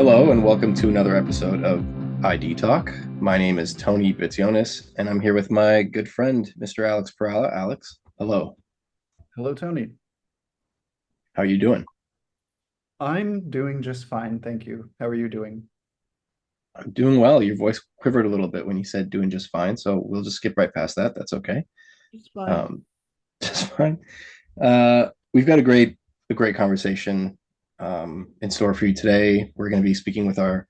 Hello and welcome to another episode of ID Talk. My name is Tony Bitsionis, and I'm here with my good friend, Mr. Alex Perala. Alex, hello. Hello, Tony. How are you doing? I'm doing just fine, thank you. How are you doing? I'm doing well. Your voice quivered a little bit when you said doing just fine, so we'll just skip right past that. That's okay. Just fine. Um, just fine. We've got a great conversation in store for you today. We're going to be speaking with our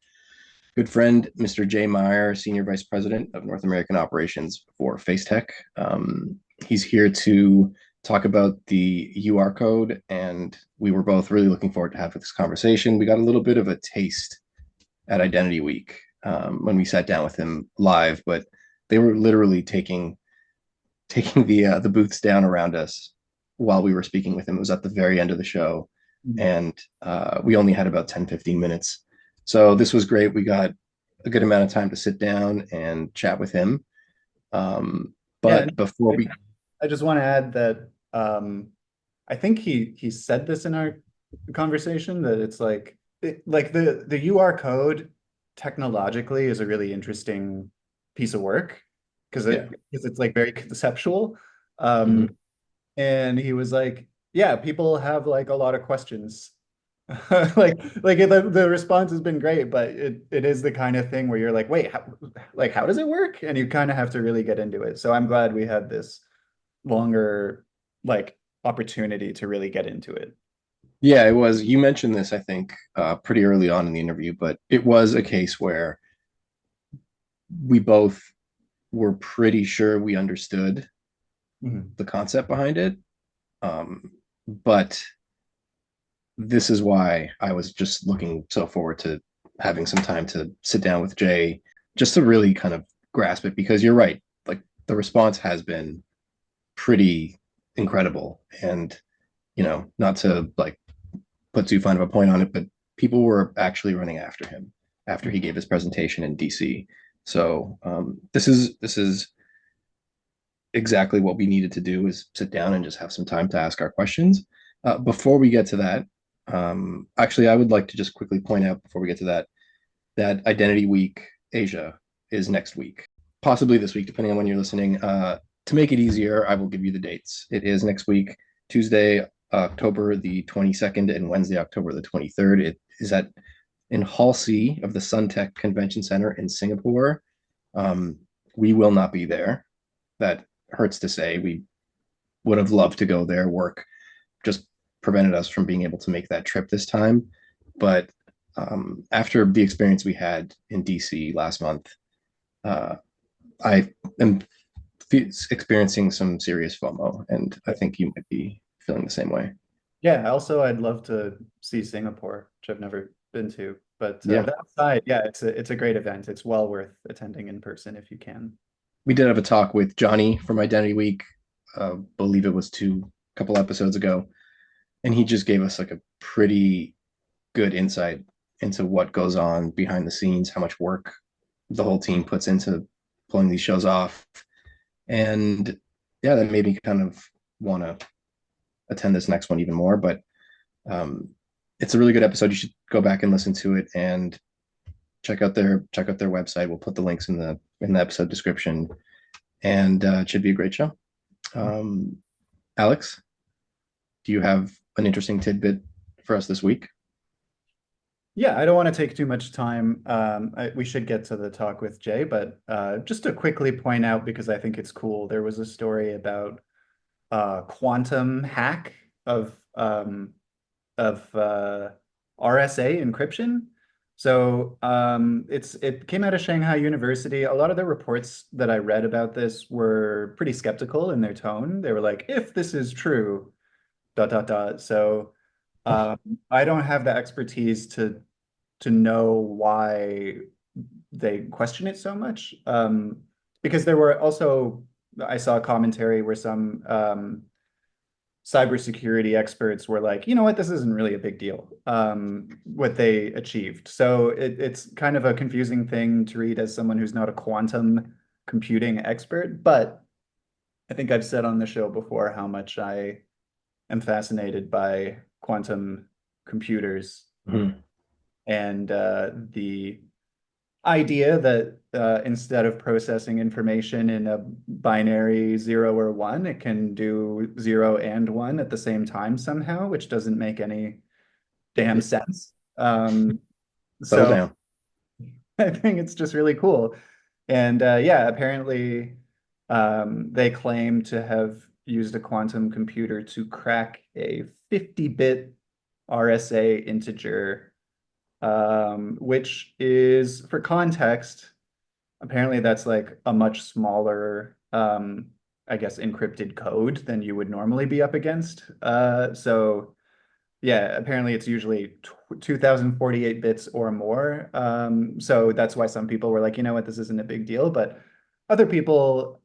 good friend, Mr. Jay Meier, Senior Vice President of North American Operations for FaceTec. He's here to talk about the UR code, and we were both really looking forward to having this conversation. We got a little bit of a taste at Identity Week when we sat down with him live, but they were literally taking the booths down around us while we were speaking with him. It was at the very end of the show, Mhm. and we only had about 10-15 minutes. So this was great. We got a good amount of time to sit down and chat with him. Um, Yeah, but before I we, I just want to add that I think he said this in our conversation that it's like the UR code technologically is a really interesting piece of work yeah, because it's like very conceptual. mhm. Um, and he was like, yeah, people have like a lot of questions. The response has been great, but it is the kind of thing where you're like, wait, how does it work? And you kind of have to really get into it. So I'm glad we had this longer like opportunity to really get into it. Yeah, it was. You mentioned this, I think, pretty early on in the interview, but it was a case where we both were pretty sure we understood Mhm. the concept behind it. But this is why I was just looking so forward to having some time to sit down with Jay just to really kind of grasp it because you're right. Like the response has been pretty incredible. And, not to like put too fine of a point on it, but people were actually running after him after he gave his presentation in DC. So this is exactly what we needed to do is sit down and just have some time to ask our questions. Before we get to that, actually, I would like to just quickly point out before we get to that that Identity Week Asia is next week, possibly this week, depending on when you're listening. To make it easier, I will give you the dates. It is next week, Tuesday, October the 22nd, and Wednesday, October the 23rd. It is at in Hall C of the Suntech Convention Center in Singapore. Um, we will not be there. That hurts to say. We would have loved to go there. Work just prevented us from being able to make that trip this time. But after the experience we had in DC last month, uh, I am experiencing some serious FOMO, and I think you might be feeling the same way. Yeah, also I'd love to see Singapore, which I've never been to. But Yeah, that aside, yeah, it's a great event. It's well worth attending in person if you can. we did have a talk with Johnny from Identity Week. Believe it was a couple episodes ago, and he just gave us like a pretty good insight into what goes on behind the scenes, how much work the whole team puts into pulling these shows off. And yeah, that made me kind of want to attend this next one even more. But um, it's a really good episode. You should go back and listen to it and check out their website. We'll put the links in the episode description, and it should be a great show. Um, Alex, do you have an interesting tidbit for us this week? Yeah, I don't want to take too much time. We should get to the talk with Jay, but just to quickly point out, because I think it's cool, there was a story about quantum hack of RSA encryption. So it came out of Shanghai University. A lot of the reports that I read about this were pretty skeptical in their tone. They were like, if this is true, dot dot dot. So um, I don't have the expertise to know why they question it so much. Because there were also, I saw a commentary where some cybersecurity experts were like, you know what, this isn't really a big deal, what they achieved. So it's kind of a confusing thing to read as someone who's not a quantum computing expert. But I think I've said on the show before how much I am fascinated by quantum computers. Mhm. And the idea that instead of processing information in a binary 0 or 1, it can do 0 and 1 at the same time somehow, which doesn't make any damn Yeah. sense. Settle So down. I think it's just really cool. And yeah, apparently they claim to have used a quantum computer to crack a 50-bit RSA integer, which is, for context, apparently that's like a much smaller, I guess, encrypted code than you would normally be up against. So yeah, apparently it's usually 2048 bits or more. So that's why some people were like, you know what, this isn't a big deal. But other people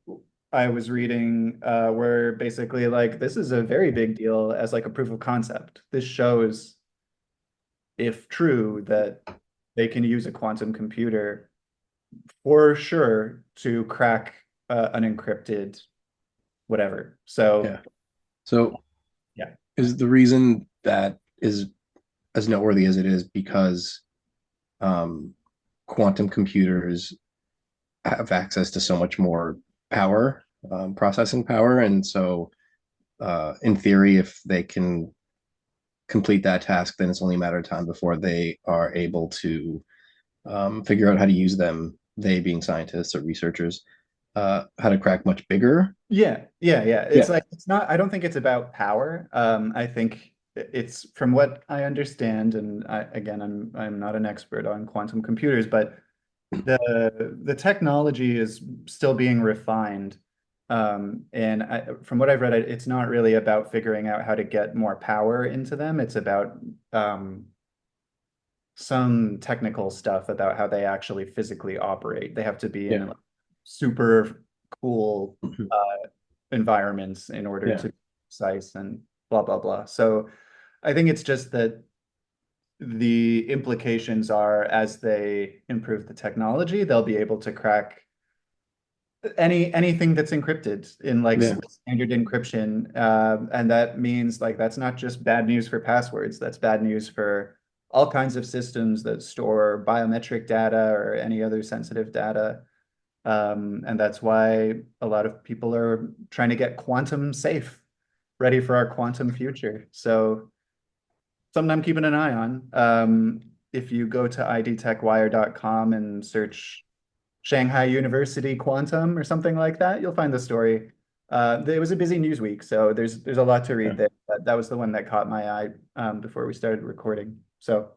I was reading were basically like, this is a very big deal as like a proof of concept. This shows, if true, that they can use a quantum computer for sure to crack an encrypted whatever. So Yeah. So yeah, is the reason that is as noteworthy as it is because um, quantum computers have access to so much more power, processing power, and so in theory, if they can complete that task, then it's only a matter of time before they are able to figure out how to use them. They being scientists or researchers, how to crack much bigger. yeah. It's Yeah, like it's not. I don't think it's about power. I think it's from what I understand, and again, I'm not an expert on quantum computers, but the technology is still being refined. And from what I've read, it's not really about figuring out how to get more power into them. It's about some technical stuff about how they actually physically operate. They have to be in yeah, like, super cool environments in order yeah, to be precise and blah blah blah. So I think it's just that the implications are as they improve the technology, they'll be able to crack anything that's encrypted in like yeah, standard encryption. And that means like that's not just bad news for passwords, that's bad news for all kinds of systems that store biometric data or any other sensitive data. And that's why a lot of people are trying to get quantum safe, ready for our quantum future. So something I'm keeping an eye on. If you go to idtechwire.com and search Shanghai University Quantum or something like that, you'll find the story. It was a busy news week, so there's a lot to read yeah. there. But that was the one that caught my eye before we started recording. So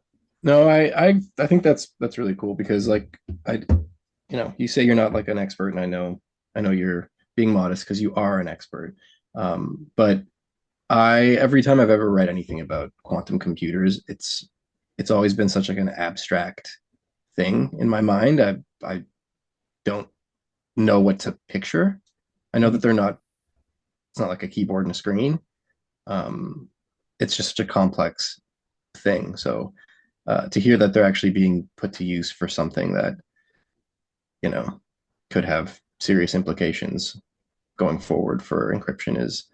No, I think that's really cool because like I you say you're not like an expert, and I know you're being modest because you are an expert. But I every time I've ever read anything about quantum computers, it's always been such like an abstract thing in my mind. I don't know what to picture. I know that mhm. they're not. It's not like a keyboard and a screen. Um, it's just such a complex thing. So to hear that they're actually being put to use for something that you know could have serious implications going forward for encryption is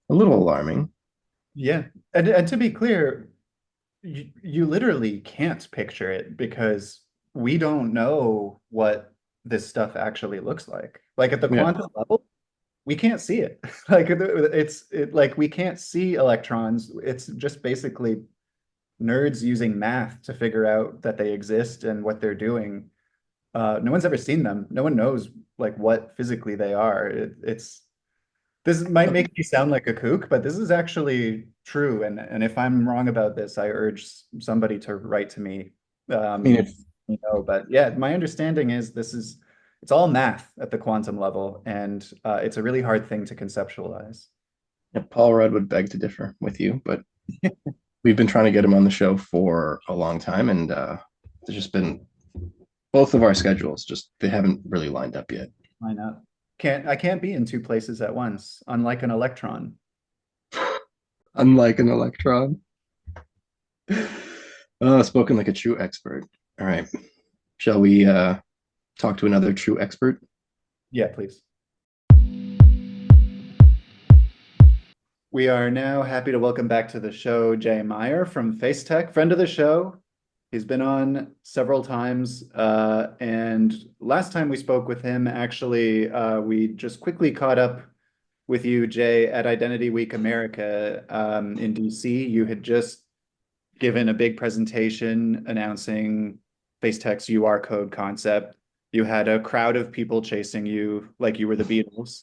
a little alarming. Yeah, and to be clear, you literally can't picture it because we don't know what this stuff actually looks like. Like at the Yeah, quantum level, we can't see it. Like like we can't see electrons. It's just basically nerds using math to figure out that they exist and what they're doing. No one's ever seen them. No one knows like what physically they are. It's this might I make me sound like a kook, but this is actually true. And if I'm wrong about this, I urge somebody to write to me. mean, Um, but yeah, my understanding is it's all math at the quantum level, and it's a really hard thing to conceptualize. if Paul Rudd would beg to differ with you, but we've been trying to get him on the show for a long time, and there's just been both of our schedules just they haven't really lined up yet. Why not? I can't be in two places at once, unlike an electron. Unlike an electron. Spoken like a true expert. All right. Shall we talk to another true expert? Yeah, please. We are now happy to welcome back to the show Jay Meier from FaceTec, friend of the show. He's been on several times, and last time we spoke with him, actually, we just quickly caught up with you, Jay, at Identity Week America in DC. You had just given a big presentation announcing FaceTec's UR code concept. You had a crowd of people chasing you like you were the Beatles.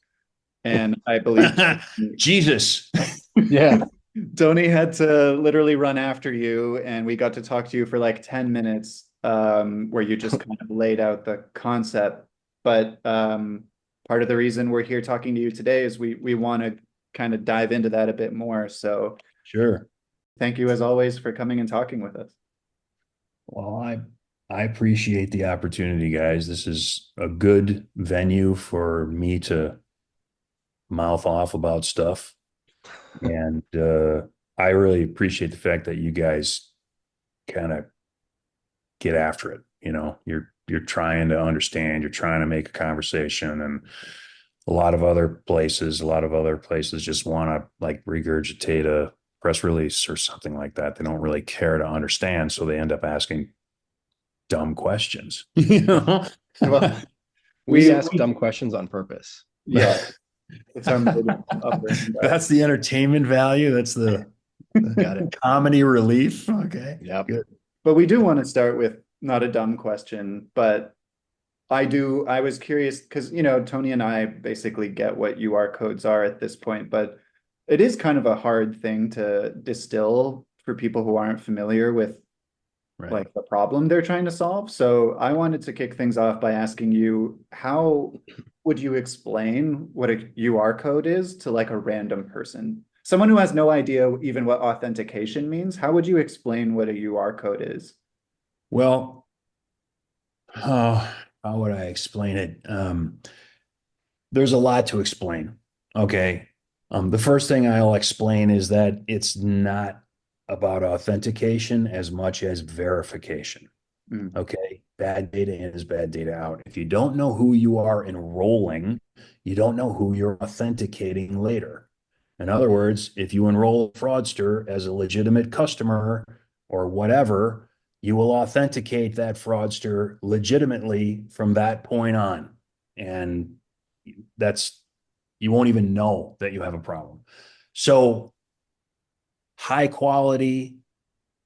And I believe Jesus. Yeah. Tony had to literally run after you, and we got to talk to you for like 10 minutes, where you just kind of laid out the concept. But part of the reason we're here talking to you today is we want to kind of dive into that a bit more. So Sure. thank you as always for coming and talking with us. Well, I appreciate the opportunity, guys. This is a good venue for me to mouth off about stuff. And I really appreciate the fact that you guys kind of get after it. You know, you're trying to understand, you're trying to make a conversation, and a lot of other places just want to like regurgitate a press release or something like that. They don't really care to understand, so they end up asking dumb questions. You know, Well, We we, ask dumb questions on purpose. yeah, it's our mode of bringing that. that's the entertainment value. That's the Got it. comedy relief. Okay, Yep. good. But we do want to start with not a dumb question, but I was curious because, Tony and I basically get what UR codes are at this point, but it is kind of a hard thing to distill for people who aren't familiar with Right. like the problem they're trying to solve. So I wanted to kick things off by asking you, how would you explain what a UR code is to like a random person? Someone who has no idea even what authentication means, how would you explain what a UR code is? Well, how would I explain it? There's a lot to explain. Okay. The first thing I'll explain is that it's not about authentication as much as verification. Mm. Okay. Bad data in is bad data out. If you don't know who you are enrolling, you don't know who you're authenticating later. In other words, if you enroll a fraudster as a legitimate customer or whatever, you will authenticate that fraudster legitimately from that point on. And that's, you won't even know that you have a problem. So high quality,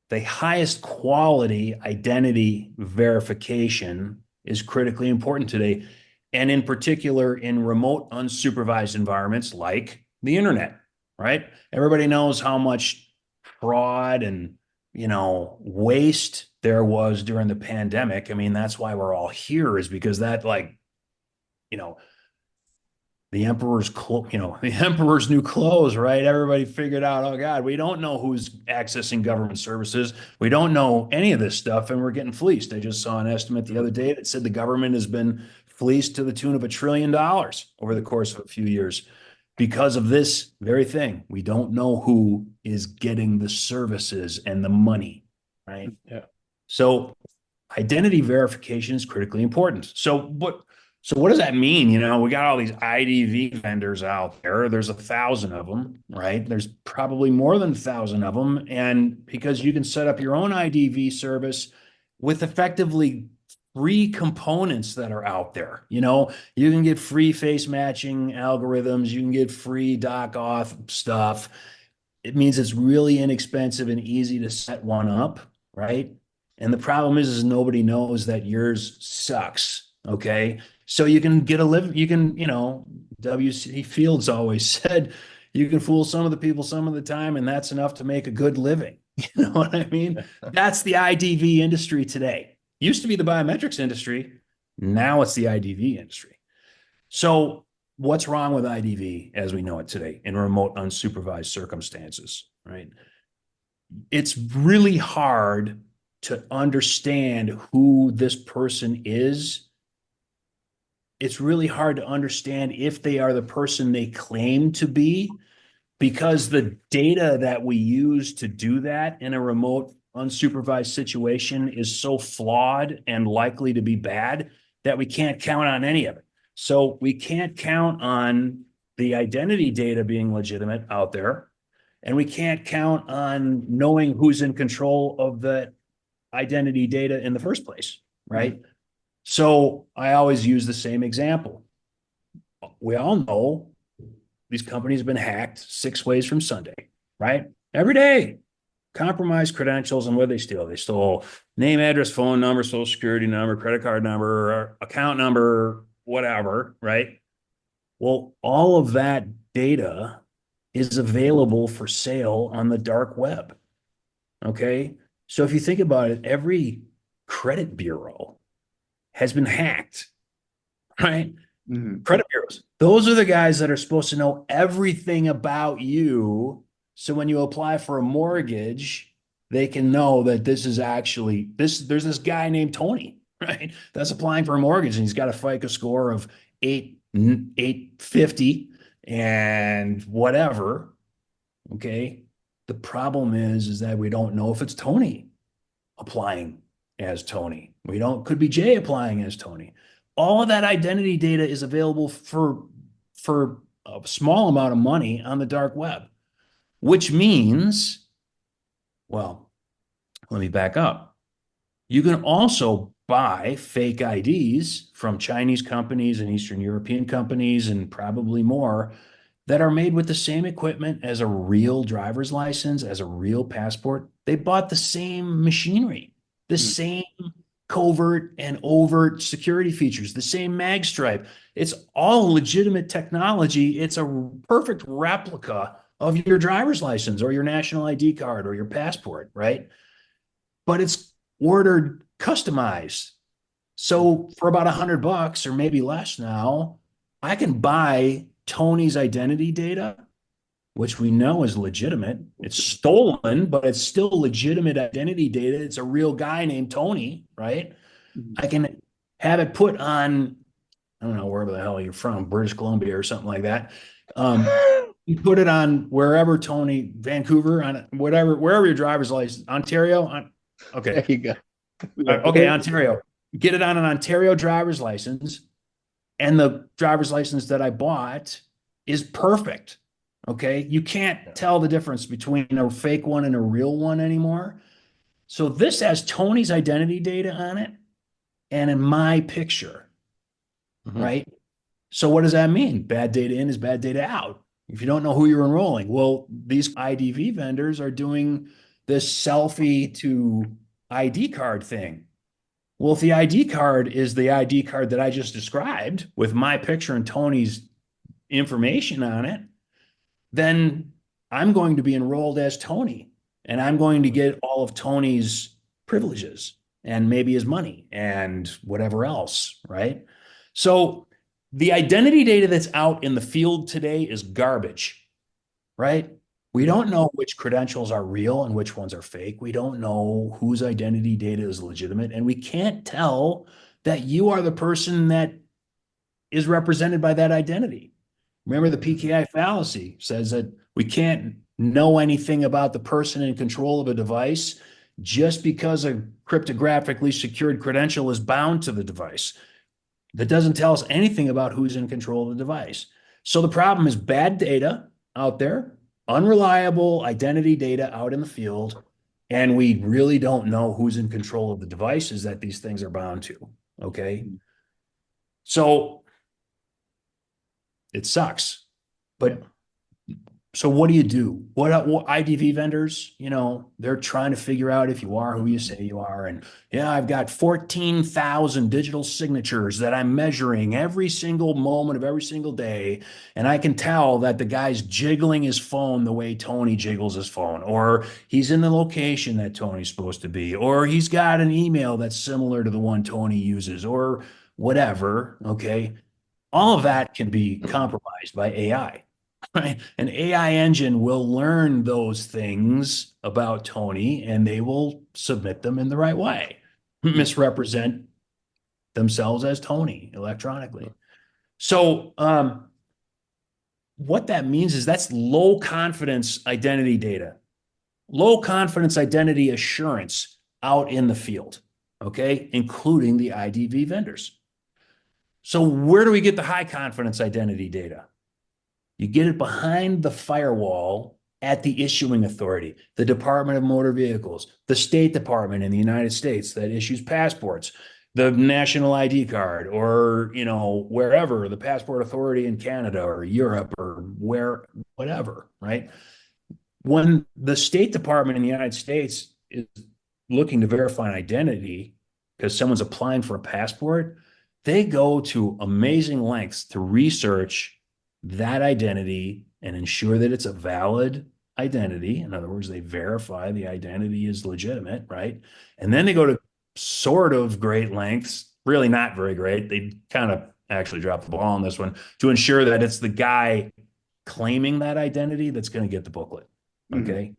the highest quality identity verification is critically important today. And in particular, in remote unsupervised environments like the internet, right? Everybody knows how much fraud and, waste there was during the pandemic. I mean, that's why we're all here, is because that, like, you know, the the emperor's new clothes, right? Everybody figured out, oh God, we don't know who's accessing government services. We don't know any of this stuff, and we're getting fleeced. I just saw an estimate the other day that said the government has been fleeced to the tune of $1 trillion over the course of a few years because of this very thing. We don't know who is getting the services and the money, right? Yeah. So identity verification is critically important. So what does that mean? We got all these IDV vendors out there. There's 1,000 of them, right? There's probably more than 1,000 of them. And because you can set up your own IDV service with effectively free components that are out there. You can get free face matching algorithms. You can get free doc auth stuff. It means it's really inexpensive and easy to set one up, right? And the problem is nobody knows that yours sucks. Okay. So you can get a live, you can, W.C. Fields always said, you can fool some of the people some of the time, and that's enough to make a good living. You know what I mean? That's the IDV industry today. Used to be the biometrics industry. Now it's the IDV industry. So what's wrong with IDV as we know it today in remote unsupervised circumstances, right? It's really hard to understand who this person is. It's really hard to understand if they are the person they claim to be, because the data that we use to do that in a remote unsupervised situation is so flawed and likely to be bad that we can't count on any of it. So we can't count on the identity data being legitimate out there, and we can't count on knowing who's in control of the identity data in the first place, right? So I always use the same example. We all know these companies have been hacked 6 ways from Sunday, right? Every day, compromised credentials, and what they steal? They stole name, address, phone number, social security number, credit card number, account number, whatever, right? Well, all of that data is available for sale on the dark web. Okay. So if you think about it, every credit bureau has been hacked, right? Mhm. Credit bureaus. Those are the guys that are supposed to know everything about you. So when you apply for a mortgage, they can know that this is actually this. There's this guy named Tony, right? That's applying for a mortgage, and he's got a FICO score of 850 and whatever. Okay. The problem is that we don't know if it's Tony applying as Tony. We don't, could be Jay applying as Tony. All of that identity data is available for a small amount of money on the dark web, which means, well, let me back up. You can also buy fake IDs from Chinese companies and Eastern European companies and probably more that are made with the same equipment as a real driver's license, as a real passport. They bought the same machinery, the same covert and overt security features, the same mag stripe. It's all legitimate technology. It's a perfect replica of your driver's license or your national ID card or your passport, right? But it's ordered customized. So for about $100 or maybe less now, I can buy Tony's identity data, which we know is legitimate. It's stolen, but it's still legitimate identity data. It's a real guy named Tony, right? I can have it put on, I don't know, wherever the hell you're from, British Columbia or something like that. You put it on wherever Tony, Vancouver, on whatever, wherever your driver's license, Ontario. Okay. There you go. Okay, Ontario. Get it on an Ontario driver's license, and the driver's license that I bought is perfect. Okay, you can't tell the difference between a fake one and a real one anymore. So this has Tony's identity data on it, and in my picture, right? So what does that mean? Bad data in is bad data out. If you don't know who you're enrolling, well, these IDV vendors are doing this selfie to ID card thing. Well, if the ID card is the ID card that I just described with my picture and Tony's information on it, then I'm going to be enrolled as Tony and I'm going to get all of Tony's privileges and maybe his money and whatever else, right? So the identity data that's out in the field today is garbage, right? We don't know which credentials are real and which ones are fake. We don't know whose identity data is legitimate. And we can't tell that you are the person that is represented by that identity. Remember, the PKI fallacy says that we can't know anything about the person in control of a device just because a cryptographically secured credential is bound to the device. That doesn't tell us anything about who's in control of the device. So the problem is bad data out there, unreliable identity data out in the field, and we really don't know who's in control of the devices that these things are bound to. Okay. So it sucks. But so what do you do? What IDV vendors, they're trying to figure out if you are who you say you are. And yeah, I've got 14,000 digital signatures that I'm measuring every single moment of every single day. And I can tell that the guy's jiggling his phone the way Tony jiggles his phone, or he's in the location that Tony's supposed to be, or he's got an email that's similar to the one Tony uses, or whatever. Okay. All of that can be compromised by AI. Right? An AI engine will learn those things about Tony and they will submit them in the right way, misrepresent themselves as Tony electronically. So, what that means is that's low confidence identity data, low confidence identity assurance out in the field, okay, including the IDV vendors. So, where do we get the high confidence identity data? You get it behind the firewall at the issuing authority, the Department of Motor Vehicles, the State Department in the United States that issues passports, the national ID card, or, you know, wherever, the passport authority in Canada or Europe or whatever, right? When the State Department in the United States is looking to verify an identity because someone's applying for a passport, they go to amazing lengths to research that identity and ensure that it's a valid identity. In other words, they verify the identity is legitimate, right? And then they go to sort of great lengths, really not very great. They kind of actually dropped the ball on this one to ensure that it's the guy claiming that identity that's going to get the booklet. Okay.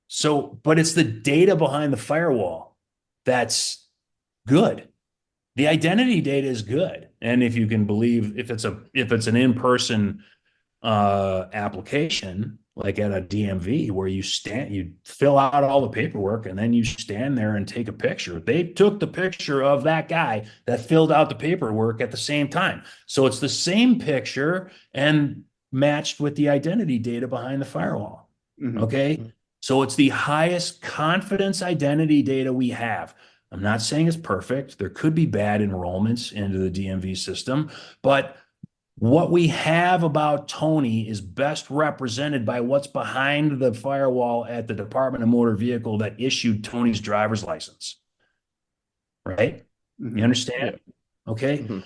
So, but it's the data behind the firewall that's good. The identity data is good. And if you can believe, if it's an in-person application, like at a DMV where you fill out all the paperwork and then you stand there and take a picture. They took the picture of that guy that filled out the paperwork at the same time. So it's the same picture and matched with the identity data behind the firewall. Okay. So it's the highest confidence identity data we have. I'm not saying it's perfect. There could be bad enrollments into the DMV system, but what we have about Tony is best represented by what's behind the firewall at the Department of Motor Vehicle that issued Tony's driver's license. Right? You understand? Yeah. Okay.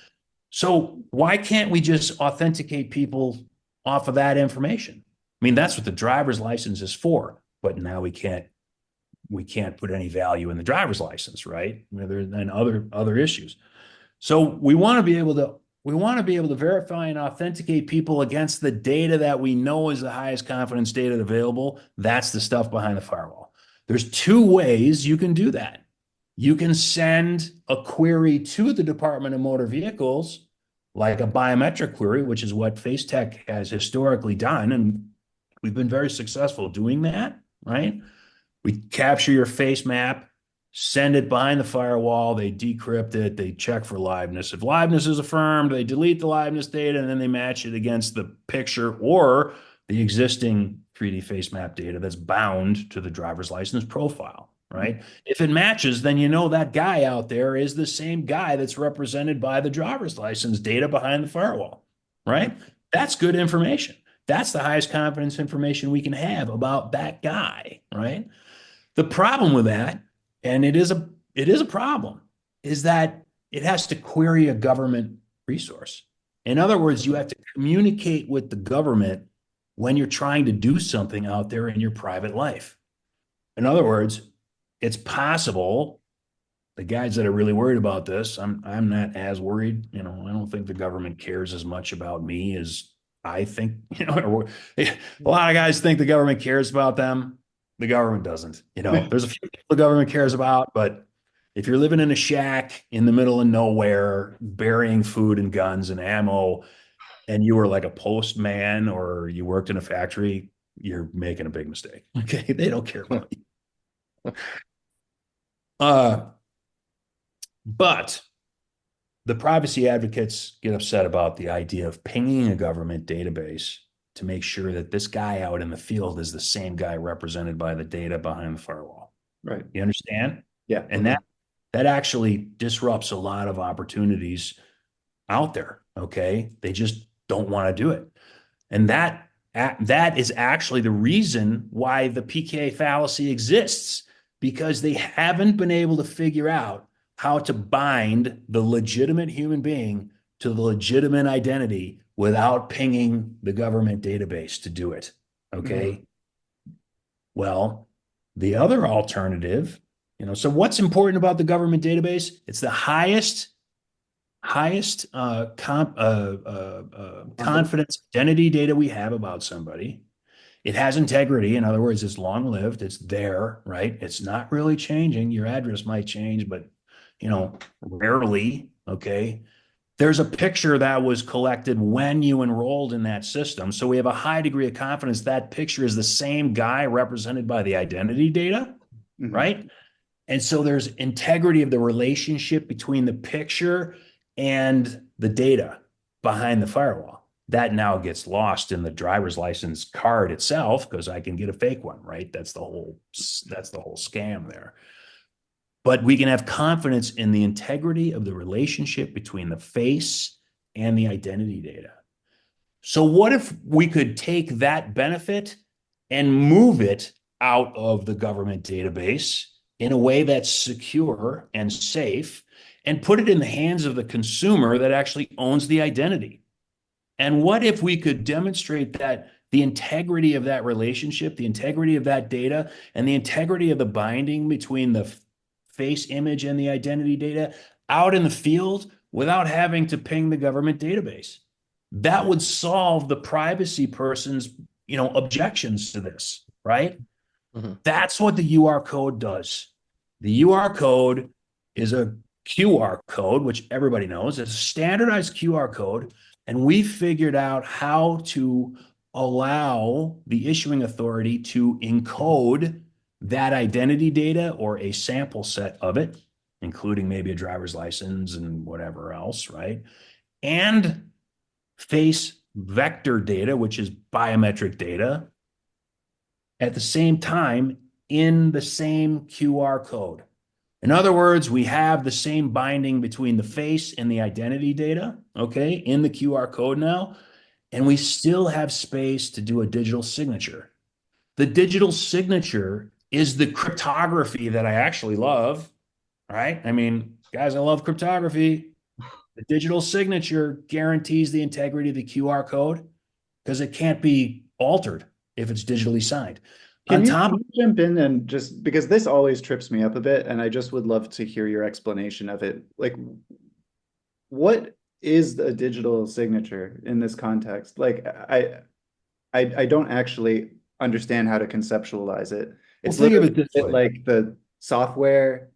So why can't we just authenticate people off of that information? I mean, that's what the driver's license is for, but now we can't put any value in the driver's license, right? And other issues. So we want to be able to verify and authenticate people against the data that we know is the highest confidence data available. That's the stuff behind the firewall. There's two ways you can do that. You can send a query to the Department of Motor Vehicles, like a biometric query, which is what FaceTec has historically done. And we've been very successful doing that, right? We capture your face map, send it behind the firewall, they decrypt it, they check for liveness. If liveness is affirmed, they delete the liveness data, and then they match it against the picture or the existing 3D face map data that's bound to the driver's license profile, right? If it matches, then you know that guy out there is the same guy that's represented by the driver's license data behind the firewall, right? That's good information. That's the highest confidence information we can have about that guy, right? The problem with that, and it is a problem, is that it has to query a government resource. In other words, you have to communicate with the government when you're trying to do something out there in your private life. In other words, it's possible, the guys that are really worried about this, I'm not as worried. You know, I don't think the government cares as much about me as I think. You know, a lot of guys think the government cares about them. The government doesn't. You know, there's a few people the government cares about, but if you're living in a shack in the middle of nowhere, burying food and guns and ammo, and you were like a postman or you worked in a factory, you're making a big mistake. Okay, they don't care about you. But the privacy advocates get upset about the idea of pinging a government database to make sure that this guy out in the field is the same guy represented by the data behind the firewall. Right. You understand? Yeah. And that actually disrupts a lot of opportunities out there. Okay. They just don't want to do it. And that is actually the reason why the PKA fallacy exists, because they haven't been able to figure out how to bind the legitimate human being to the legitimate identity without pinging the government database to do it. Okay. Well, the other alternative, you know, so what's important about the government database? It's the highest confidence identity data we have about somebody. It has integrity. In other words, it's long-lived. It's there, right? It's not really changing. Your address might change, but, you know, rarely. Okay. There's a picture that was collected when you enrolled in that system. So we have a high degree of confidence that picture is the same guy represented by the identity data, right? And so there's integrity of the relationship between the picture and the data behind the firewall. that now gets lost in the driver's license card itself because I can get a fake one, right? That's the whole scam there. But we can have confidence in the integrity of the relationship between the face and the identity data. So what if we could take that benefit and move it out of the government database in a way that's secure and safe and put it in the hands of the consumer that actually owns the identity? And what if we could demonstrate that the integrity of that relationship, the integrity of that data, and the integrity of the binding between the face image and the identity data out in the field without having to ping the government database? That would solve the privacy person's, objections to this, right? Mhm. That's what the UR code does. The UR code is a QR code, which everybody knows. It's a standardized QR code. And we figured out how to allow the issuing authority to encode that identity data or a sample set of it, including maybe a driver's license and whatever else, right? And face vector data, which is biometric data, at the same time in the same QR code. In other words, we have the same binding between the face and the identity data, okay, in the QR code now, and we still have space to do a digital signature. The digital signature is the cryptography that I actually love, right? I mean, guys, I love cryptography. The digital signature guarantees the integrity of the QR code because it can't be altered if it's digitally signed. Can you jump in and just, because this always trips me up a bit, and I just would love to hear your explanation of it. Like, what is a digital signature in this context? Like, I don't actually understand how to conceptualize it. It's think of it literally this way. like the software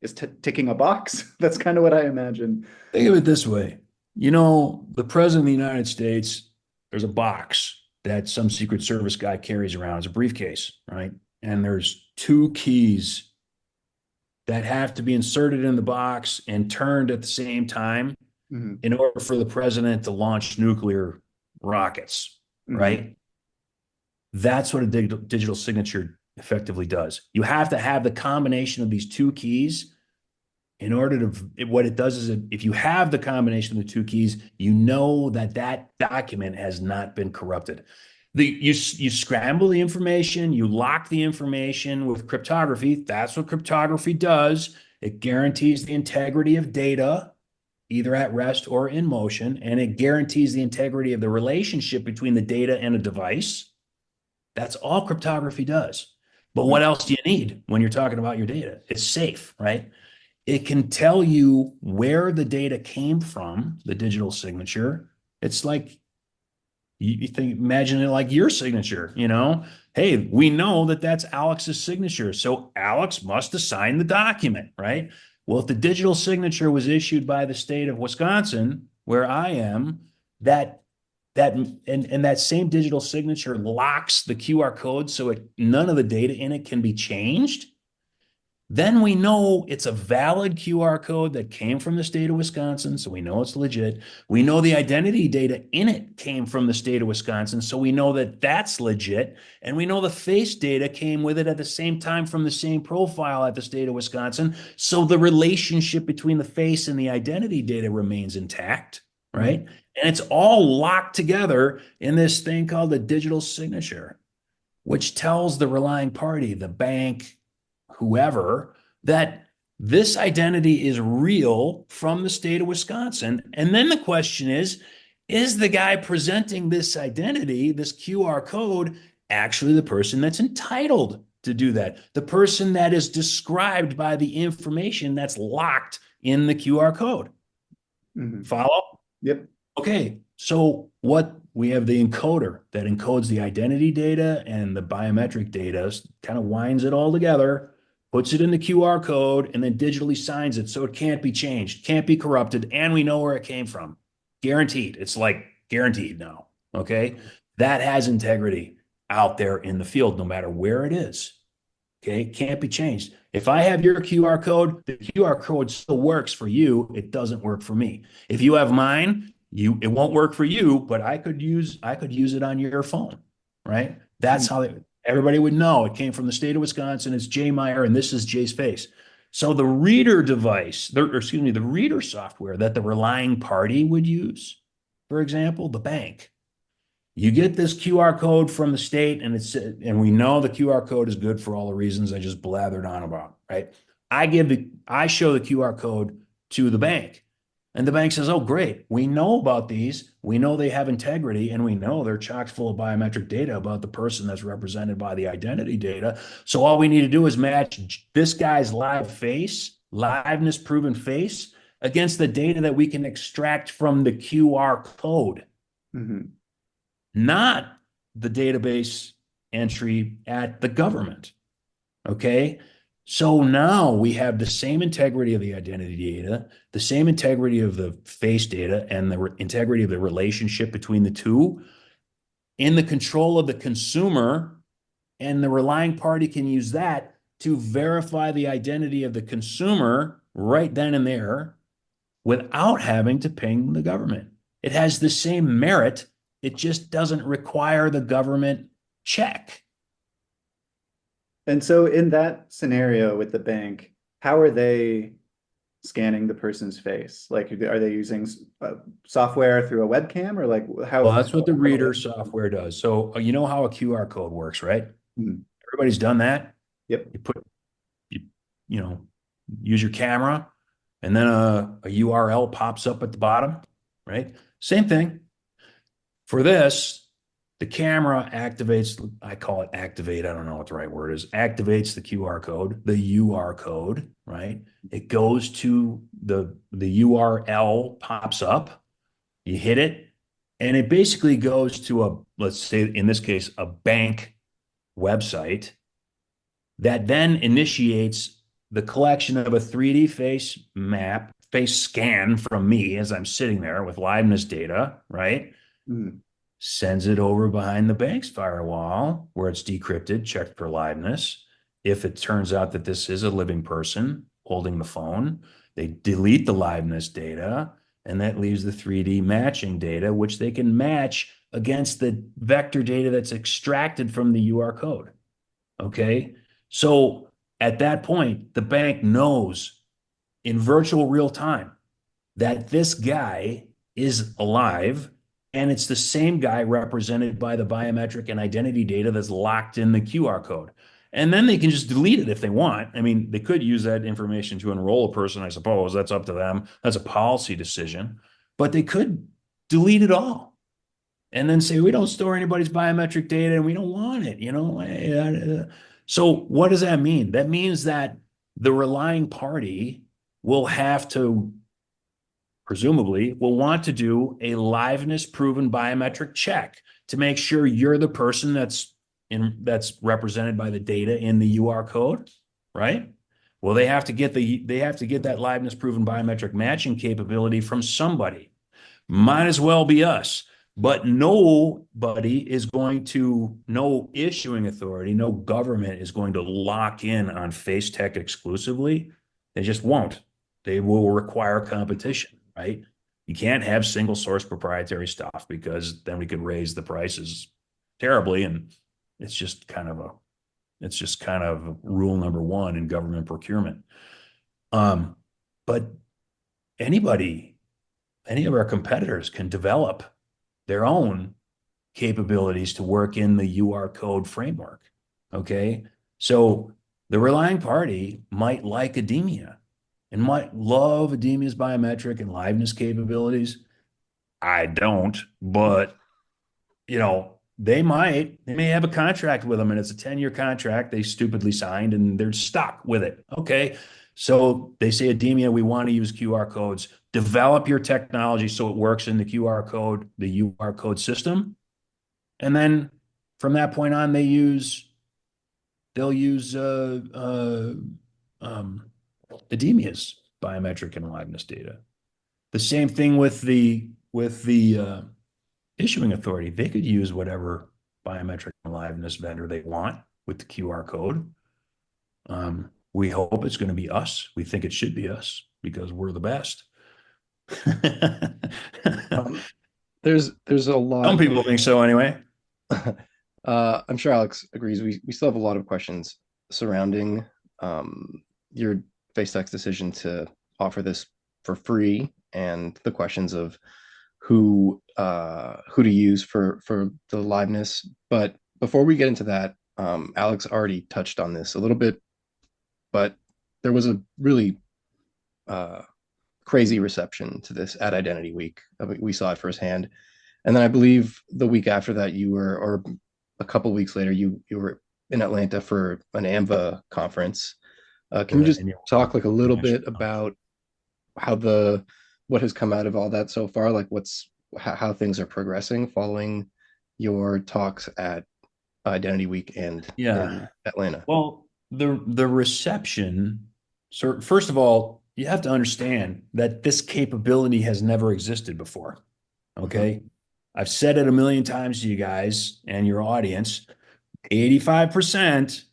is ticking a box. That's kind of what I imagine. Think of it this way. The president of the United States, there's a box that some Secret Service guy carries around. It's a briefcase, right? And there's two keys that have to be inserted in the box and turned at the same time in order for the president to launch nuclear rockets, right? That's what a digital signature effectively does. You have to have the combination of these two keys in order to, what it does is if you have the combination of the two keys, you know that that document has not been corrupted. You scramble the information, you lock the information with cryptography. That's what cryptography does. It guarantees the integrity of data, either at rest or in motion, and it guarantees the integrity of the relationship between the data and a device. That's all cryptography does. But what else do you need when you're talking about your data? It's safe, right? It can tell you where the data came from, the digital signature. It's like, imagine it like your signature, Hey, we know that that's Alex's signature. So Alex must have signed the document, right? Well, if the digital signature was issued by the state of Wisconsin, where I am, that same digital signature locks the QR code so none of the data in it can be changed. Then we know it's a valid QR code that came from the state of Wisconsin, so we know it's legit. We know the identity data in it came from the state of Wisconsin, so we know that that's legit. And we know the face data came with it at the same time from the same profile at the state of Wisconsin. So the relationship between the face and the identity data remains intact, right? And it's all locked together in this thing called the digital signature, which tells the relying party, the bank, whoever, that this identity is real from the state of Wisconsin. And then the question is the guy presenting this identity, this QR code, actually the person that's entitled to do that? The person that is described by the information that's locked in the QR code. Follow? Yep. Okay, so what we have the encoder that encodes the identity data and the biometric data, kind of winds it all together, puts it in the QR code, and then digitally signs it so it can't be changed, can't be corrupted, and we know where it came from. Guaranteed. It's like guaranteed now, okay? That has integrity out there in the field, no matter where it is, okay? It can't be changed. If I have your QR code, the QR code still works for you. It doesn't work for me. If you have mine, it won't work for you, but I could use it on your phone, right? That's how everybody would know it came from the state of Wisconsin. It's Jay Meier, and this is Jay's face. So the reader device, the reader software that the relying party would use, for example, the bank. You get this QR code from the state, and we know the QR code is good for all the reasons I just blathered on about, right? I show the QR code to the bank, and the bank says, "Oh, great, we know about these. We know they have integrity, and we know they're chock full of biometric data about the person that's represented by the identity data. So all we need to do is match this guy's liveness proven face, against the data that we can extract from the QR code." Mm-hmm. Not the database entry at the government. Okay. So now we have the same integrity of the identity data, the same integrity of the face data, and the integrity of the relationship between the two in the control of the consumer. And the relying party can use that to verify the identity of the consumer right then and there without having to ping the government. It has the same merit. It just doesn't require the government check. And so in that scenario with the bank, how are they scanning the person's face? Like, are they using software through a webcam, or like how? Well, that's what the reader software does. So you know how a QR code works, right? Mhm. Everybody's done that. Yep. You you know, use your camera, and then a URL pops up at the bottom, right? Same thing. For this, the camera activates, I call it activate, I don't know what the right word is, activates the QR code, the UR code, right? It goes to the URL pops up, you hit it, and it basically goes to a, let's say in this case, a bank website that then initiates the collection of a 3D face scan from me as I'm sitting there with liveness data, right? Mm. Sends it over behind the bank's firewall where it's decrypted, checked for liveness. If it turns out that this is a living person holding the phone, they delete the liveness data, and that leaves the 3D matching data, which they can match against the vector data that's extracted from the UR code. Okay. So at that point, the bank knows in virtual real time that this guy is alive, and it's the same guy represented by the biometric and identity data that's locked in the QR code. And then they can just delete it if they want. I mean, they could use that information to enroll a person, I suppose. That's up to them. That's a policy decision. But they could delete it all and then say, we don't store anybody's biometric data and we don't want it, you know? So what does that mean? That means that the relying party will have to, presumably, will want to do a liveness proven biometric check to make sure you're the person that's represented by the data in the UR code, right? Well, they have to get that liveness proven biometric matching capability from somebody. Might as well be us. But nobody is going to, no issuing authority, no government is going to lock in on FaceTec exclusively. They just won't. They will require competition, right? You can't have single source proprietary stuff, because then we could raise the prices terribly. And it's just kind of rule number one in government procurement. But any of our competitors can develop their own capabilities to work in the UR code framework. Okay. So the relying party might like Ademia and might love Ademia's biometric and liveness capabilities. I don't, but they may have a contract with them, and it's a 10-year contract they stupidly signed, and they're stuck with it. Okay. So they say, Ademia, we want to use QR codes. Develop your technology so it works in the QR code, the UR code system. And then from that point on, they'll use Ademia's biometric and liveness data. The same thing with the issuing authority. They could use whatever biometric and liveness vendor they want with the QR code. We hope it's going to be us. We think it should be us because we're the best. Um, there's a Some lot. people think so anyway. I'm sure Alex agrees. We still have a lot of questions surrounding your FaceTec's decision to offer this for free, and the questions of who to use for the liveness. But before we get into that, Alex already touched on this a little bit, but there was a really uh, crazy reception to this at Identity Week. We saw it firsthand, and then I believe the week after that, you were, or a couple weeks later, you were in Atlanta for an AMVA conference. Can you The just talk like a little bit international. about how the what has come out of all that so far? Like what's how things are progressing following your talks at Identity Week and Yeah. in Atlanta. Well, the reception, so first of all, you have to understand that this capability has never existed before. Mhm. Okay. I've said it a million times to you guys and your audience. 85%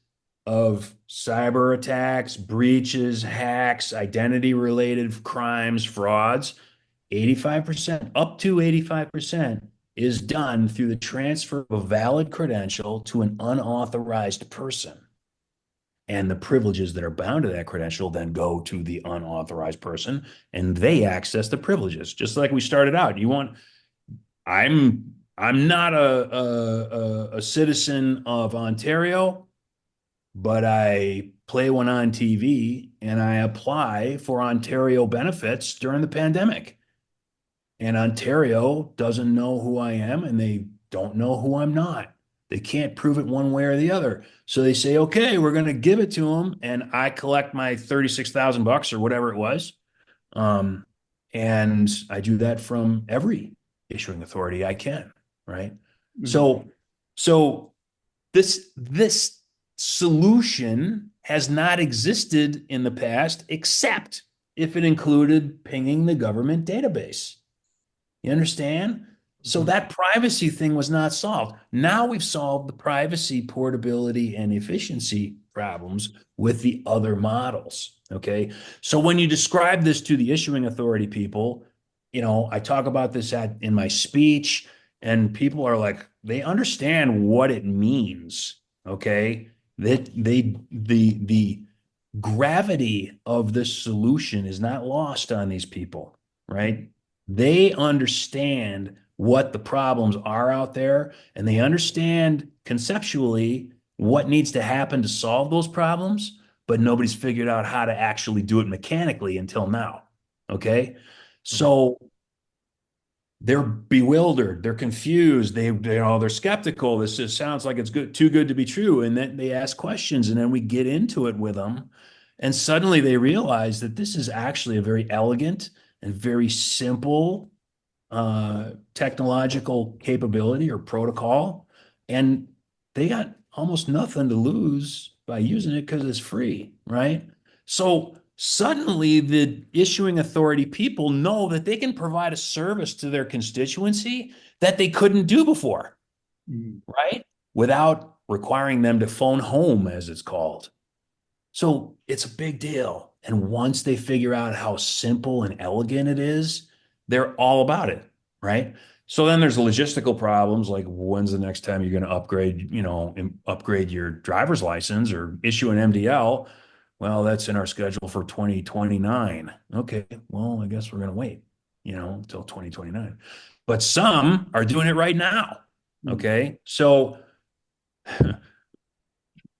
of cyber attacks, breaches, hacks, identity related crimes, frauds, 85%, up to 85% is done through the transfer of a valid credential to an unauthorized person. And the privileges that are bound to that credential then go to the unauthorized person and they access the privileges. Just like we started out. I'm not a citizen of Ontario, but I play one on TV and I apply for Ontario benefits during the pandemic. And Ontario doesn't know who I am and they don't know who I'm not. They can't prove it one way or the other. So they say, okay, we're going to give it to them. And I collect my 36,000 bucks or whatever it was. Um, and I do that from every issuing authority I can, right? Mhm. So, so this solution has not existed in the past, except if it included pinging the government database. You understand? So Mhm. that privacy thing was not solved. Now we've solved the privacy, portability, and efficiency problems with the other models. Okay. So when you describe this to the issuing authority people, I talk about this in my speech, and people are like, they understand what it means. Okay. That the gravity of this solution is not lost on these people, right? They understand what the problems are out there, and they understand conceptually what needs to happen to solve those problems, but nobody's figured out how to actually do it mechanically until now. Okay. Mhm. So they're bewildered, they're confused, they're skeptical. This just sounds like it's too good to be true. And then they ask questions, and then we get into it with them. And suddenly they realize that this is actually a very elegant and very simple technological capability or protocol, and they got almost nothing to lose by using it because it's free, right? So suddenly the issuing authority people know that they can provide a service to their constituency that they couldn't do before, Mhm. right? Without requiring them to phone home, as it's called. So it's a big deal. And once they figure out how simple and elegant it is, they're all about it, right? So then there's logistical problems like when's the next time you're going to upgrade your driver's license or issue an MDL? Well, that's in our schedule for 2029. Okay, well, I guess we're going to wait, until 2029. But some are doing it right now. Mhm. Okay. So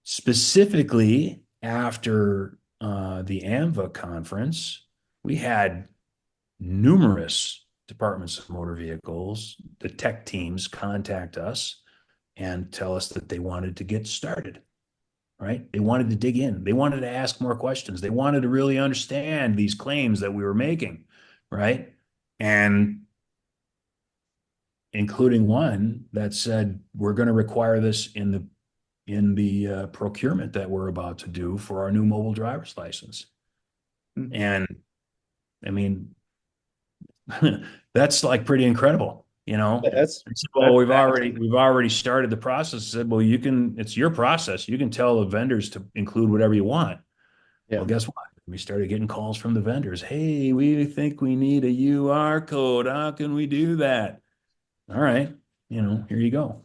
specifically after the AMVA conference, we had numerous departments of motor vehicles, the tech teams contact us and tell us that they wanted to get started, right? They wanted to dig in. They wanted to ask more questions. They wanted to really understand these claims that we were making, right? And including one that said, we're going to require this in the procurement that we're about to do for our new mobile driver's license. Mhm. And I mean, that's like pretty incredible, you Yeah, know? that's I said, well, that's we've fast. already we've already started the process. I said, well, it's your process. You can tell the vendors to include whatever you want. Yeah. Well, guess what? We started getting calls from the vendors. Hey, we think we need a UR code. How can we do that? All right, here you go.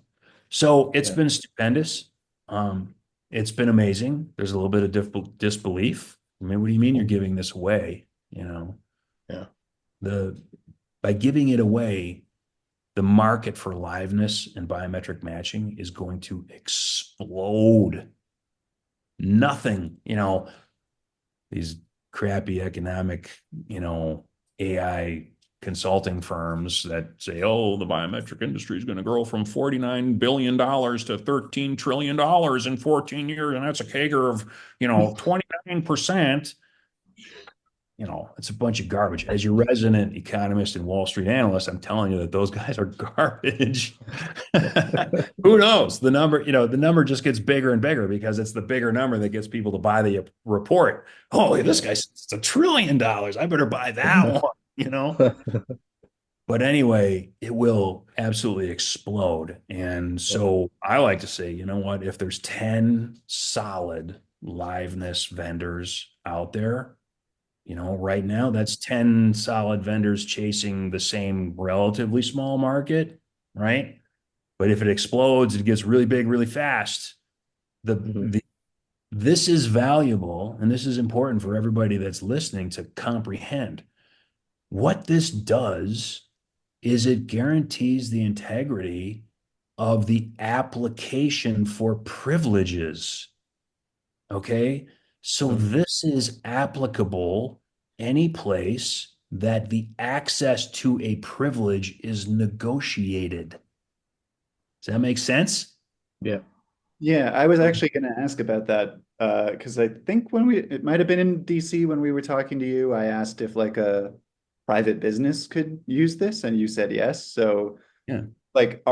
So it's Yeah. been stupendous. It's been amazing. There's a little bit of disbelief. I mean, what do you mean you're giving this away? Yeah. The by giving it away, the market for liveness and biometric matching is going to explode. Nothing, these crappy economic, AI consulting firms that say, oh, the biometric industry is going to grow from $49 billion to $13 trillion in 14 years. And that's a CAGR of, 29%. It's a bunch of garbage. As your resident economist and Wall Street analyst, I'm telling you that those guys are garbage. Who knows? The number just gets bigger and bigger because it's the bigger number that gets people to buy the report. Oh, this guy says it's $1 trillion. I better buy that one. But anyway, it will absolutely explode. And so I like to say, you know what? If there's 10 solid liveness vendors out there, right now that's 10 solid vendors chasing the same relatively small market, right? But if it explodes, it gets really big really fast. This is valuable, and this is important for everybody that's listening to comprehend. What this does is it guarantees the integrity of the application for privileges. Okay. So this is applicable any place that the access to a privilege is negotiated. Does that make sense? Yeah. Yeah, I was actually going to ask about that because I think it might have been in DC when we were talking to you, I asked if like a private business could use this, and you said yes. So, Yeah. like,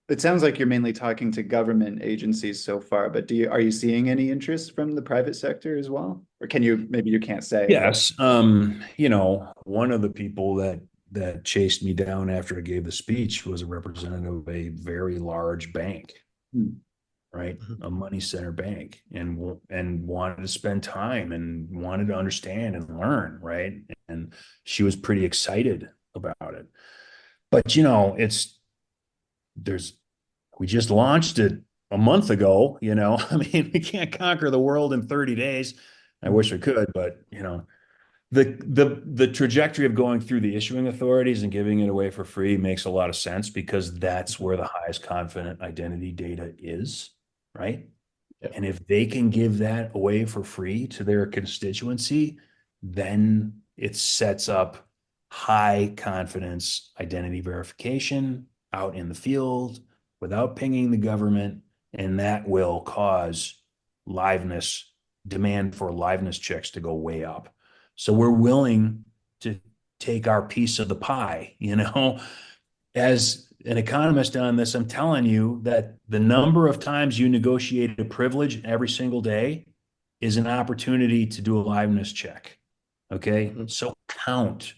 it sounds like you're mainly talking to government agencies so far, but are you seeing any interest from the private sector as well? Or maybe you can't say, but Yes. One of the people that chased me down after I gave the speech was a representative of a very large bank, Hmm. right? A money center bank, and wanted to spend time and wanted to understand and learn, right? And she was pretty excited about it. But we just launched it a month ago, I mean, we can't conquer the world in 30 days. I wish we could, but the trajectory of going through the issuing authorities and giving it away for free makes a lot of sense because that's where the highest confident identity data is, right? Yep. And if they can give that away for free to their constituency, then it sets up high confidence identity verification out in the field without pinging the government, and that will cause liveness, demand for liveness checks to go way up. So we're willing to take our piece of the pie, As an economist on this, I'm telling you that the number of times you negotiate a privilege every single day is an opportunity to do a liveness check. Okay. So count.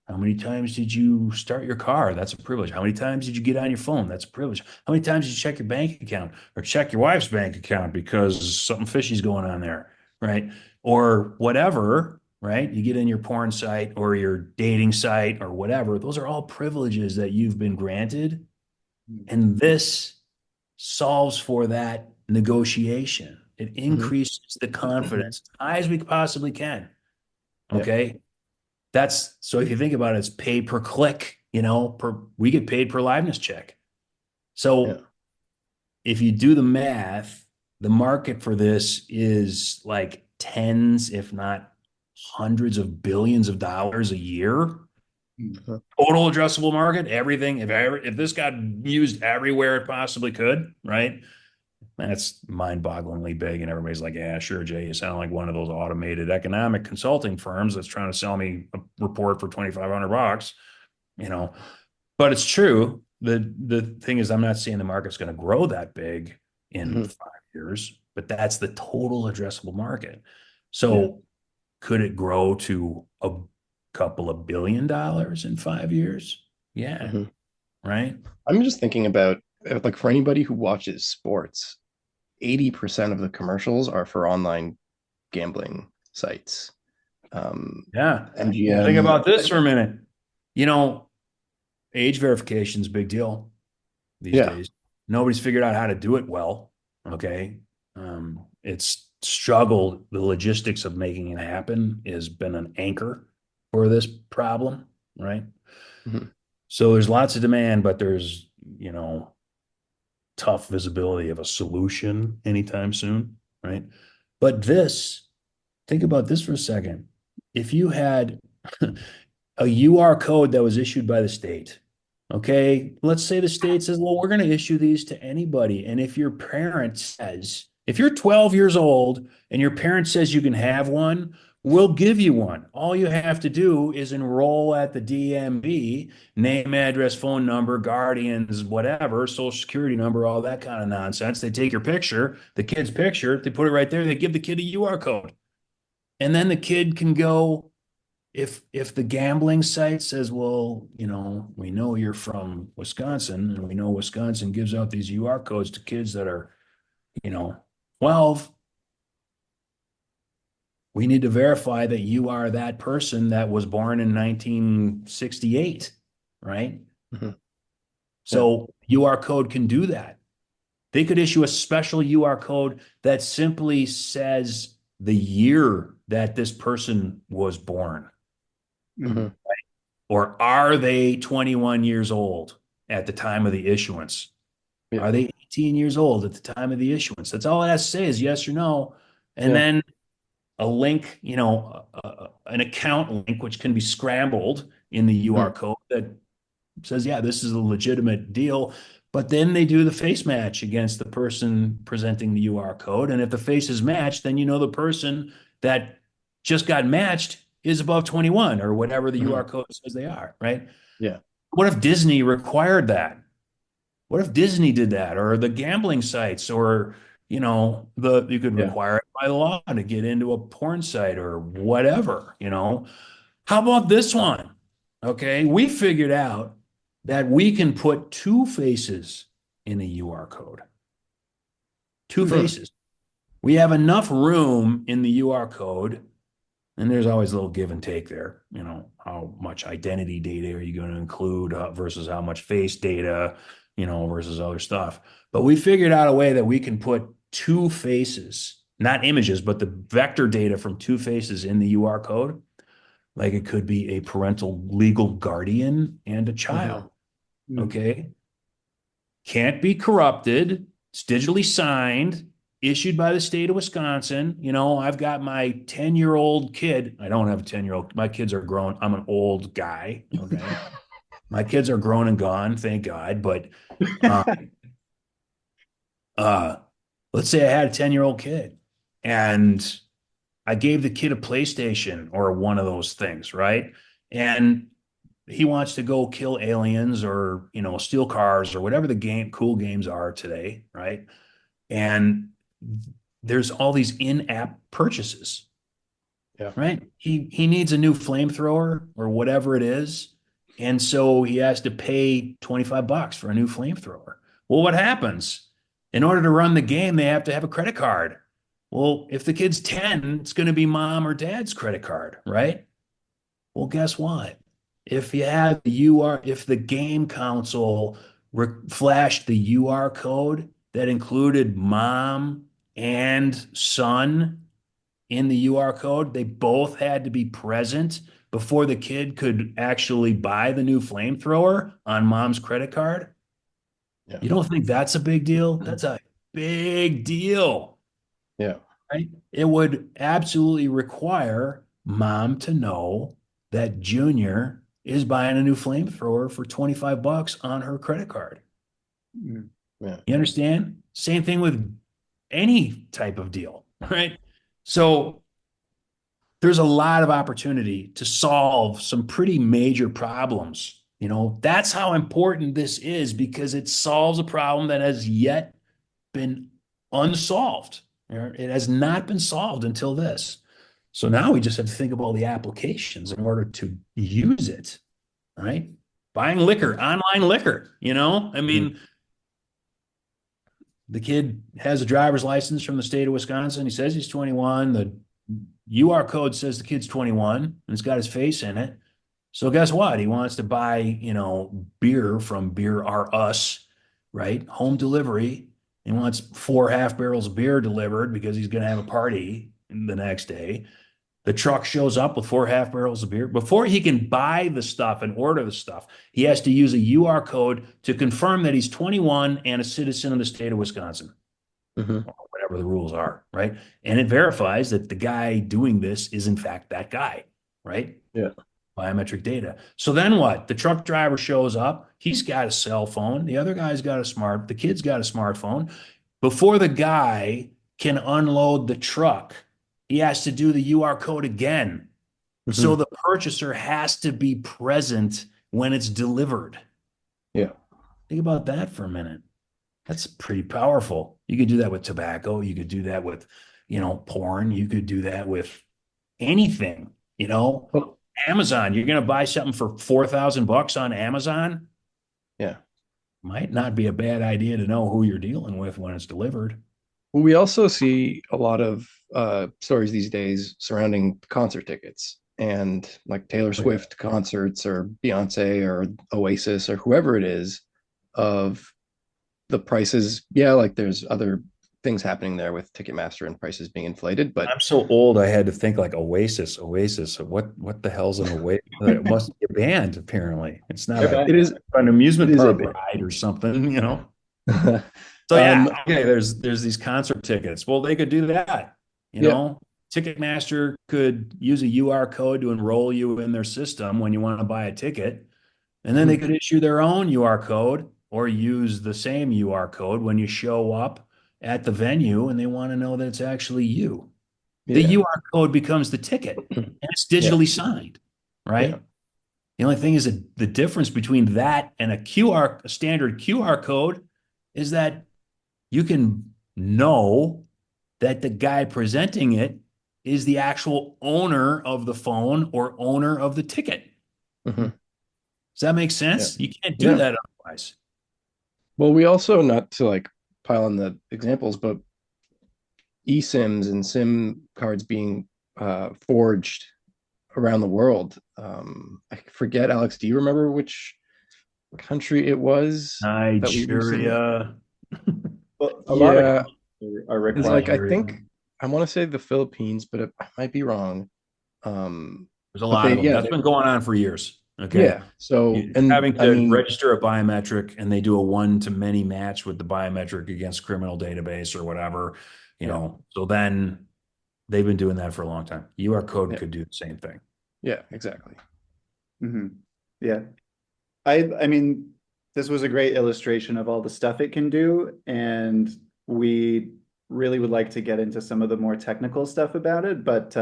How many times did you start your car? That's a privilege. How many times did you get on your phone? That's a privilege. How many times did you check your bank account or check your wife's bank account because something fishy's going on there, right? Or whatever, right? You get in your porn site or your dating site or whatever. Those are all privileges that you've been granted. And this solves for that negotiation. It increases the confidence as high as we possibly can. Okay. That's so if you think about it, it's pay per click, we get paid per liveness check. So if you do the math, the market for this is like tens, if not hundreds of billions of dollars a year. Total addressable market, everything. If this got used everywhere it possibly could, right? That's mind-bogglingly big, and everybody's like, "Yeah, sure, Jay. You sound like one of those automated economic consulting firms that's trying to sell me a report for $2,500." But it's true. The thing is, I'm not saying the market's going to grow that big in 5 years, but that's the total addressable market. So could it grow to a couple of $1 billion in 5 years? Yeah. Right. I'm just thinking about like for anybody who watches sports, 80% of the commercials are for online gambling sites. Yeah. Think MGM. about this for a minute. You know, age verification is a big deal these Yeah. days. Nobody's figured out how to do it well. Okay. It's struggled. The logistics of making it happen has been an anchor for this problem, right? Mhm. So there's lots of demand, but there's, you know, tough visibility of a solution anytime soon, right? But this, think about this for a second. If you had a UR code that was issued by the state, okay, let's say the state says, well, we're going to issue these to anybody. And if your parent says, if you're 12 years old and your parent says you can have one, we'll give you one. All you have to do is enroll at the DMV, name, address, phone number, guardians, whatever, social security number, all that kind of nonsense. They take your picture, the kid's picture, they put it right there, they give the kid a UR code. And then the kid can go, if the gambling site says, well, you know, we know you're from Wisconsin and we know Wisconsin gives out these UR codes to kids that are, you know, 12, we need to verify that you are that person that was born in 1968, right? Mhm. Yeah. So UR code can do that. They could issue a special UR code that simply says the year that this person was born. Mhm. Or are they 21 years old at the time of the issuance? Yeah. Are they 18 years old at the time of the issuance? That's all it has to say is yes or no. And Yeah. then a link, you know, an account link, which can be scrambled in the UR Mhm. code that says, yeah, this is a legitimate deal. But then they do the face match against the person presenting the UR code. And if the face is matched, then you know the person that just got matched is above 21 or whatever the UR Mhm. code says they are, right? Yeah. What if Disney required that? What if Disney did that or the gambling sites or you know, the you could Yeah. require it by law to get into a porn site or whatever, you know? How about this one? Okay, we figured out that we can put two faces in a UR code. Two Mhm. faces. We have enough room in the UR code, and there's always a little give and take there. You know, how much identity data are you going to include versus how much face data, you know, versus other stuff. But we figured out a way that we can put two faces, not images, but the vector data from two faces in the UR code. Like it could be a parental legal guardian and a child. Mhm. Okay. Can't be corrupted. It's digitally signed, issued by the state of Wisconsin. You know, I've got my 10-year-old kid. I don't have a 10-year-old. My kids are grown. I'm an old guy. Okay. My kids are grown and gone, thank God. But uh, uh, let's say I had a 10-year-old kid and I gave the kid a PlayStation or one of those things, right? And he wants to go kill aliens or, you know, steal cars or whatever the cool games are today, right? And there's all these in-app purchases, Yeah. right? He needs a new flamethrower or whatever it is. And so he has to pay 25 bucks for a new flamethrower. Well, what happens? In order to run the game, they have to have a credit card. Well, if the kid's 10, it's going to be mom or dad's credit card, right? Well, guess what? If you have the UR, if the game console flashed the UR code that included mom and son in the UR code, they both had to be present before the kid could actually buy the new flamethrower on mom's credit card. Yeah. You don't think that's a big deal? That's a big deal, Yeah. right? It would absolutely require mom to know that Junior is buying a new flamethrower for 25 bucks on her credit card. Mm. Yeah. You understand? Same thing with any type of deal, right? So there's a lot of opportunity to solve some pretty major problems. You know, that's how important this is because it solves a problem that has yet been unsolved. It has not been solved until this. So now we just have to think of all the applications in order to use it, right? Buying liquor, online liquor, you know? I Mhm. mean, the kid has a driver's license from the state of Wisconsin. He says he's 21. The UR code says the kid's 21 and it's got his face in it. So guess what? He wants to buy, beer from Beer R Us, right? Home delivery. He wants 4 half barrels of beer delivered because he's going to have a party the next day. The truck shows up with 4 half barrels of beer. Before he can buy the stuff and order the stuff, he has to use a UR code to confirm that he's 21 and a citizen of the state of Wisconsin, or whatever the rules are, right? And it verifies that the guy doing this is in fact that guy, right? Yeah. Biometric data. So then what? The truck driver shows up. He's got a cell phone. The other guy's got the kid's got a smartphone. Before the guy can unload the truck, he has to do the UR code again. So the purchaser has to be present when it's delivered. Yeah. Think about that for a minute. That's pretty powerful. You could do that with tobacco. You could do that with, porn. You could do that with anything, Well, Amazon. You're going to buy something for $4,000 on Amazon. yeah. Might not be a bad idea to know who you're dealing with when it's delivered. Well, we also see a lot of stories these days surrounding concert tickets and like Taylor Swift concerts or Beyonce or Oasis or whoever it is, of the prices. Yeah, like there's other things happening there with Ticketmaster and prices being inflated, but I'm so old, I had to think like Oasis. What the hell's an Oasis? It must be a band, apparently. It's not it is an amusement it is a park band. ride or something. So yeah, okay, there's these concert tickets. Well, they could do that, Ticketmaster could use a UR code to enroll you in their system when you want to buy a ticket. And then they could issue their own UR code or use the same UR code when you show up at the venue and they want to know that it's actually you. The UR code becomes the ticket and it's digitally signed, right? Yeah. The only thing is that the difference between that and a standard QR code is that you can know that the guy presenting it is the actual owner of the phone or owner of the ticket. Does that make sense? Yeah. You can't do that otherwise. Well, we also, not to like pile on the examples, but eSIMs and SIM cards being forged around the world. I forget, Alex, do you remember which country it was? Nigeria. Well, a lot of are It's required. like, I think I want to say the Philippines, but I might be wrong. There's a lot of them. That's been going on for years. Okay. Yeah. So, and having to I mean, register a biometric, and they do a one-to-many match with the biometric against criminal database or whatever, So then they've been doing that for a long time. UR code could do the same thing. Yeah, exactly. Yeah. I mean, this was a great illustration of all the stuff it can do, and we really would like to get into some of the more technical stuff about it, but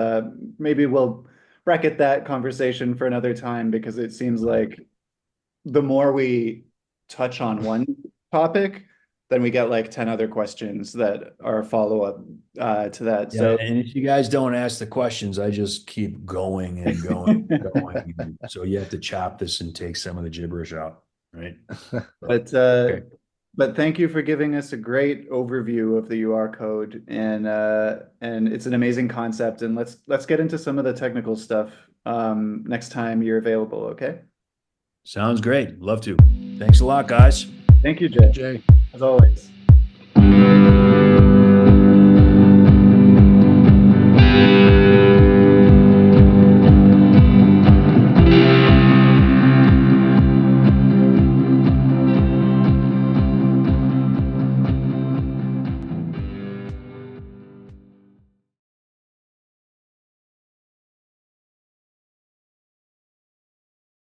maybe we'll bracket that conversation for another time, because it seems like the more we touch on one topic, then we get like 10 other questions that are follow-up to that. Yeah, and if you guys don't ask the questions, I just keep going and going and going. So you have to chop this and take some of the gibberish out, right? But thank you for giving us a great overview of the UR code, and it's an amazing concept. And let's get into some of the technical stuff next time you're available. Okay. Sounds great. Love to. Thanks a lot, guys. Thank you, Jay. Jay. As always.